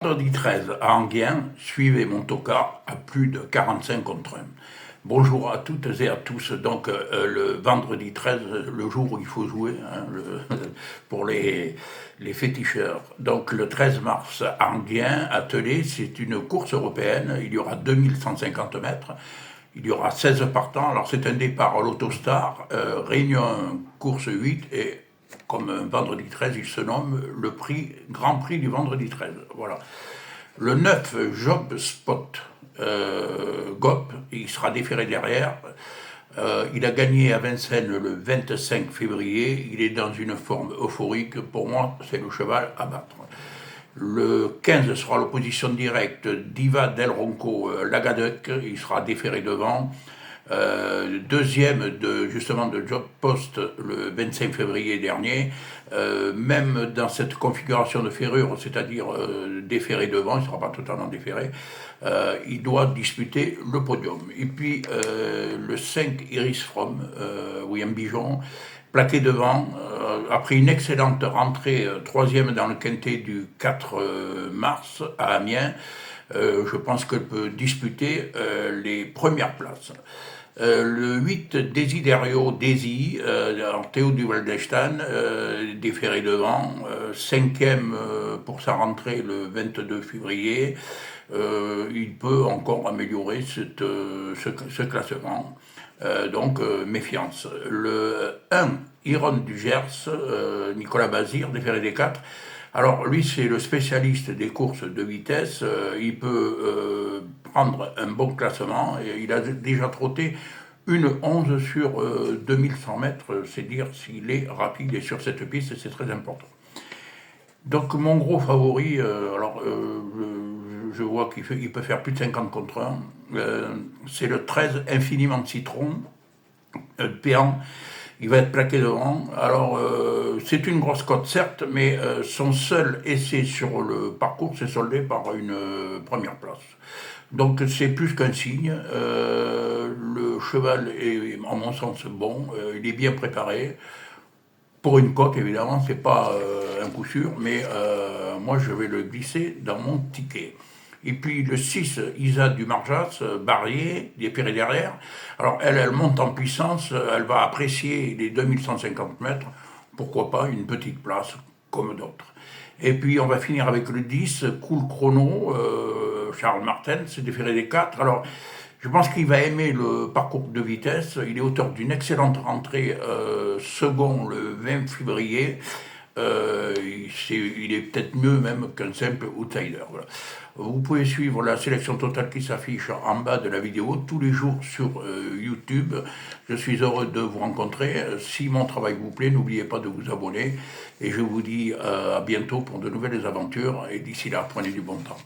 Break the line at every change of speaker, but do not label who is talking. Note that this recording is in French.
Vendredi 13 à Enghien, suivez mon tocard à plus de 45 contre 1. Bonjour à toutes et à tous. Donc le vendredi 13, le jour où il faut jouer pour les féticheurs. Donc le 13 mars à Enghien, attelé, c'est une course européenne. Il y aura 2150 mètres. Il y aura 16 partants. Alors c'est un départ à l'Autostar, Réunion course 8 et comme vendredi 13, il se nomme le Grand Prix du vendredi 13. Voilà. Le 9, Job Spot, GOP, il sera déféré derrière. Il a gagné à Vincennes le 25 février. Il est dans une forme euphorique. Pour moi, c'est le cheval à battre. Le 15 sera l'opposition directe Diva Del Ronco Lagadec. Il sera déféré devant. Deuxième justement de Job Post le 25 février dernier, même dans cette configuration de ferrure, c'est-à-dire déféré devant, il ne sera pas totalement déféré, il doit disputer le podium. Et puis le 5 Iris From, William Bijon, plaqué devant, après une excellente rentrée, troisième dans le quintet du 4 mars à Amiens, je pense qu'elle peut disputer les premières places. Le 8, Desiderio Desi, en Théo du Waldestein, déféré devant, cinquième pour sa rentrée le 22 février. Il peut encore améliorer ce classement. Donc, méfiance. Le 1, Iron du Gers, Nicolas Bazir, déféré des 4. Alors, lui, c'est le spécialiste des courses de vitesse. Il peut prendre un bon classement. Il a déjà trotté une 11 sur 2100 mètres. C'est dire s'il est rapide et sur cette piste, c'est très important. Donc, mon gros favori, je vois qu'il peut faire plus de 50 contre 1. C'est le 13, Infiniment Citron, Péan. Il va être plaqué devant. Alors, c'est une grosse cote, certes, mais son seul essai sur le parcours s'est soldé par une première place. Donc, c'est plus qu'un signe. Le cheval est, en mon sens, bon. Il est bien préparé. Pour une cote, évidemment, c'est pas un coup sûr, mais moi, je vais le glisser dans mon ticket. Et puis le 6, Isa du Marjas, Barrier, déféré derrière. Alors elle monte en puissance, elle va apprécier les 2150 mètres, pourquoi pas une petite place comme d'autres. Et puis on va finir avec le 10, Cool Chrono, Charles Martens, déféré des 4. Alors je pense qu'il va aimer le parcours de vitesse, il est auteur d'une excellente rentrée second le 20 février. Il est peut-être mieux même qu'un simple outsider. Voilà. Vous pouvez suivre la sélection totale qui s'affiche en bas de la vidéo tous les jours sur YouTube. Je suis heureux de vous rencontrer. Si mon travail vous plaît, n'oubliez pas de vous abonner. Et je vous dis à bientôt pour de nouvelles aventures. Et d'ici là, prenez du bon temps.